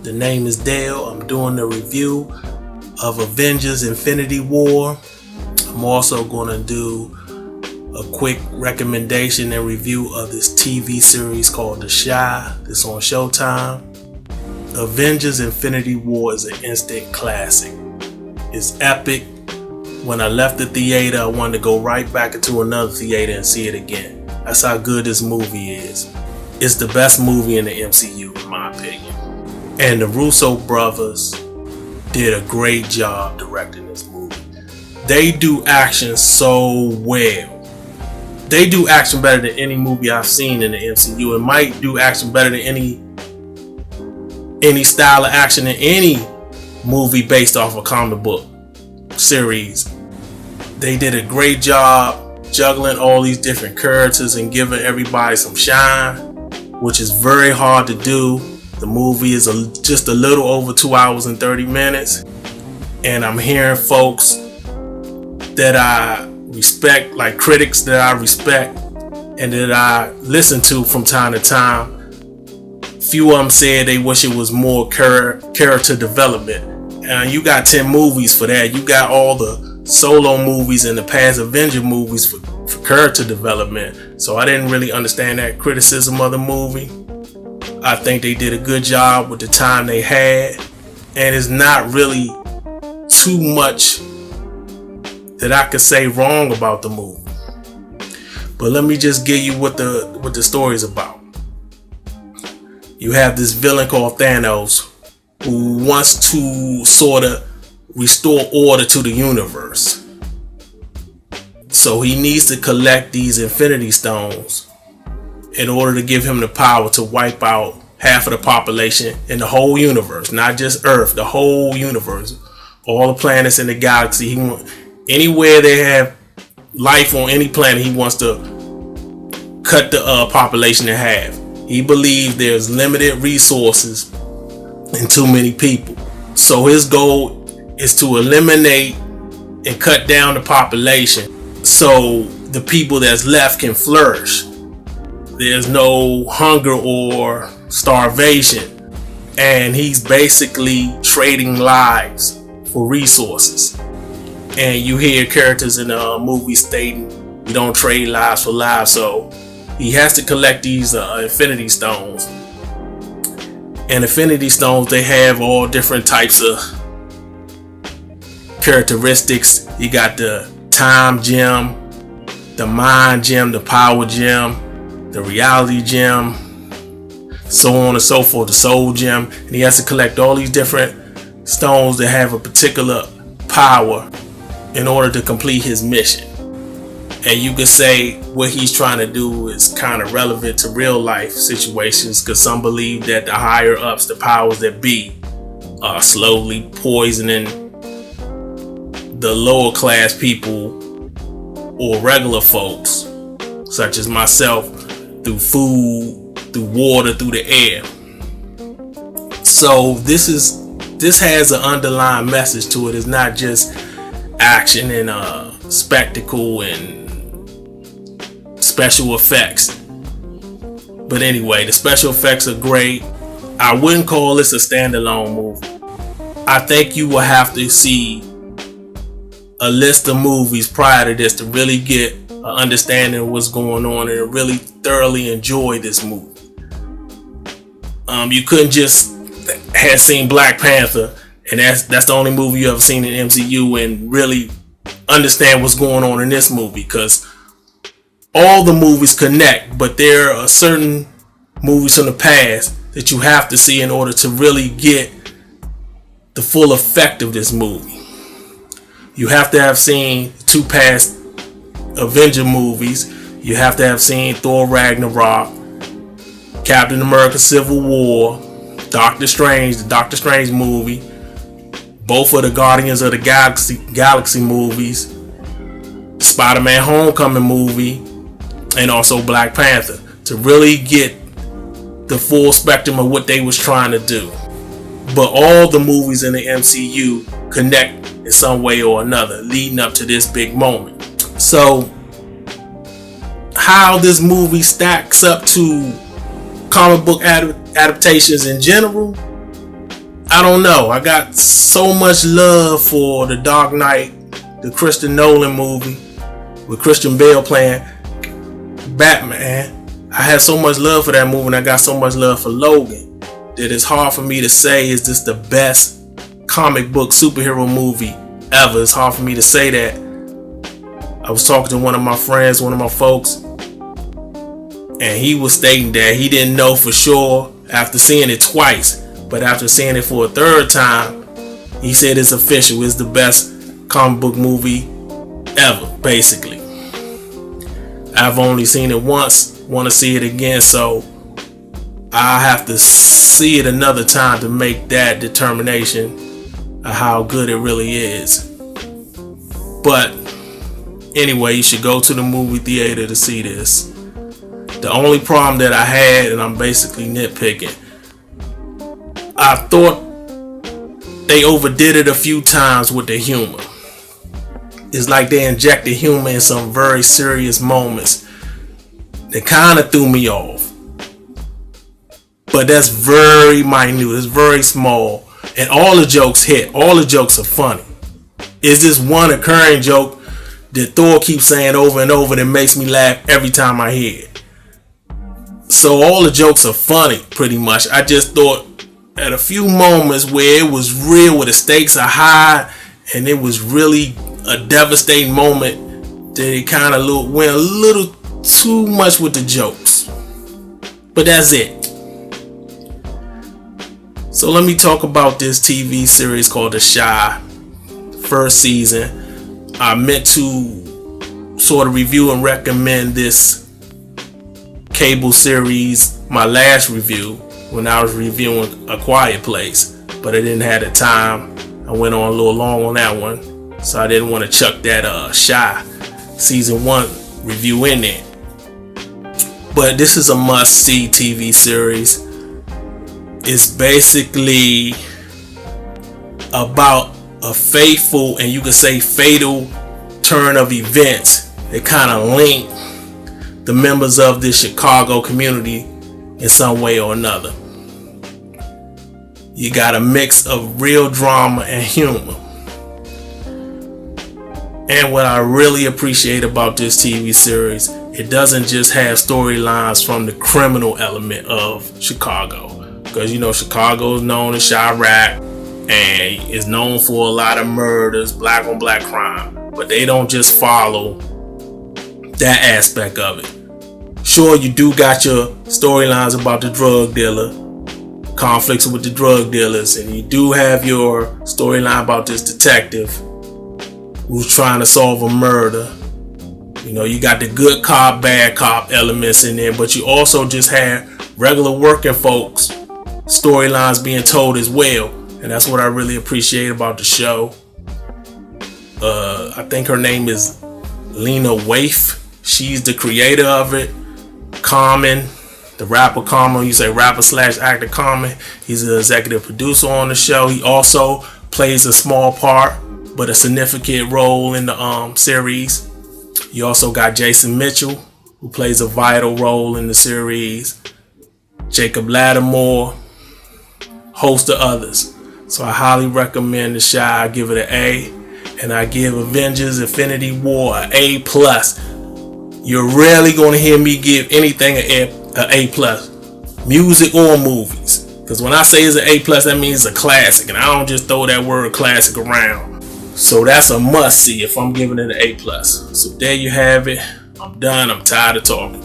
The name is Dale. I'm doing a review of Avengers Infinity War. I'm also going to do a quick recommendation and review of this TV series called The Chi. It's on Showtime. Avengers Infinity War is an instant classic. It's epic. When I left the theater, I wanted to go right back into another theater and see it again. That's how good this movie is. It's the best movie in the MCU, in my opinion. And the Russo brothers did a great job directing this movie. They do action so well. They do action better than any movie I've seen in the MCU. It might do action better than any style of action in any movie based off a comic book series. They did a great job juggling all these different characters and giving everybody some shine, which is very hard to do. The movie is just a little over 2 hours and 30 minutes. And I'm hearing folks that I respect, like critics that I respect and that I listen to from time to time. Few of them said they wish it was more character development. And you got 10 movies for that. You got all the solo movies and the past Avenger movies for character development. So I didn't really understand that criticism of the movie. I think they did a good job with the time they had. And it's not really too much that I could say wrong about the movie. But let me just give you what the story is about. You have this villain called Thanos who wants to sort of restore order to the universe. So he needs to collect these Infinity Stones in order to give him the power to wipe out half of the population in the whole universe, not just Earth, the whole universe, all the planets in the galaxy. Anywhere they have life on any planet, he wants to cut the population in half. He believes there's limited resources and too many people. So his goal is to eliminate and cut down the population so the people that's left can flourish. There's no hunger or starvation. And he's basically trading lives for resources. And you hear characters in the movie stating you don't trade lives for lives. So he has to collect these Infinity Stones. And Infinity Stones, they have all different types of characteristics. You got the time gem, the mind gem, the power gem, the reality gem, so on and so forth, the soul gem. And he has to collect all these different stones that have a particular power in order to complete his mission. And you could say what he's trying to do is kind of relevant to real life situations, because some believe that the higher ups, the powers that be, are slowly poisoning the lower class people or regular folks, such as myself, through food, through water, through the air. So this has an underlying message to it. It's not just action and spectacle and special effects. But anyway, the special effects are great. I wouldn't call this a standalone movie. I think you will have to see a list of movies prior to this to really get an understanding of what's going on and really thoroughly enjoy this movie. You couldn't just have seen Black Panther and that's the only movie you ever seen in MCU and really understand what's going on in this movie, because all the movies connect, but there are certain movies from the past that you have to see in order to really get the full effect of this movie. You have to have seen 2 past Avenger movies. You have to have seen Thor Ragnarok, Captain America Civil War, Doctor Strange, the Doctor Strange movie, both of the Guardians of the Galaxy movies, Spider-Man Homecoming movie, and also Black Panther, to really get the full spectrum of what they was trying to do. But all the movies in the MCU connect in some way or another leading up to this big moment. So how this movie stacks up to comic book adaptations in general, I don't know. I got so much love for The Dark Knight, the Christopher Nolan movie with Christian Bale playing Batman. I had so much love for that movie, and I got so much love for Logan, that it's hard for me to say is this the best comic book superhero movie ever. It's hard for me to say that. I was talking to one of my friends, one of my folks, and he was stating that he didn't know for sure after seeing it twice, but after seeing it for a third time, he said it's official. It's the best comic book movie ever, basically. I've only seen it once, want to see it again, so I have to see it another time to make that determination of how good it really is. But anyway, you should go to the movie theater to see this. The only problem that I had, and I'm basically nitpicking, I thought they overdid it a few times with the humor. It's like they injected humor in some very serious moments. They kind of threw me off. But that's very minute. It's very small. And all the jokes hit. All the jokes are funny. It's this one occurring joke that Thor keeps saying over and over that makes me laugh every time I hear it. So all the jokes are funny, pretty much. I just thought at a few moments where it was real, where the stakes are high, and it was really a devastating moment, that it kind of went a little too much with the jokes. But that's it. So let me talk about this TV series called The Chi. First season. I meant to sort of review and recommend this cable series, my last review, when I was reviewing A Quiet Place, but I didn't have the time. I went on a little long on that one, so I didn't want to chuck that Chi season 1 review in there. But this is a must-see TV series. It's basically about a fateful, and you could say fatal, turn of events that kind of link the members of this Chicago community in some way or another. You got a mix of real drama and humor. And what I really appreciate about this TV series, it doesn't just have storylines from the criminal element of Chicago. Because, you know, Chicago is known as Chirac and is known for a lot of murders, black on black crime. But they don't just follow that aspect of it. Sure, you do got your storylines about the drug dealer, conflicts with the drug dealers, and you do have your storyline about this detective who's trying to solve a murder. You know, you got the good cop, bad cop elements in there, but you also just have regular working folks storylines being told as well, and that's what I really appreciate about the show. I think her name is Lena Waithe. She's the creator of it. Common, the rapper Common, you say rapper / actor Common, he's an executive producer on the show. He also plays a small part but a significant role in the series. You also got Jason Mitchell, who plays a vital role in the series, Jacob Lattimore, host of others. So I highly recommend The Chi. I give it an A, and I give Avengers Infinity War an A+. You're rarely going to hear me give anything an A+, music or movies. Because when I say it's an A+, that means it's a classic, and I don't just throw that word classic around. So that's a must see if I'm giving it an A+. So there you have it. I'm done. I'm tired of talking.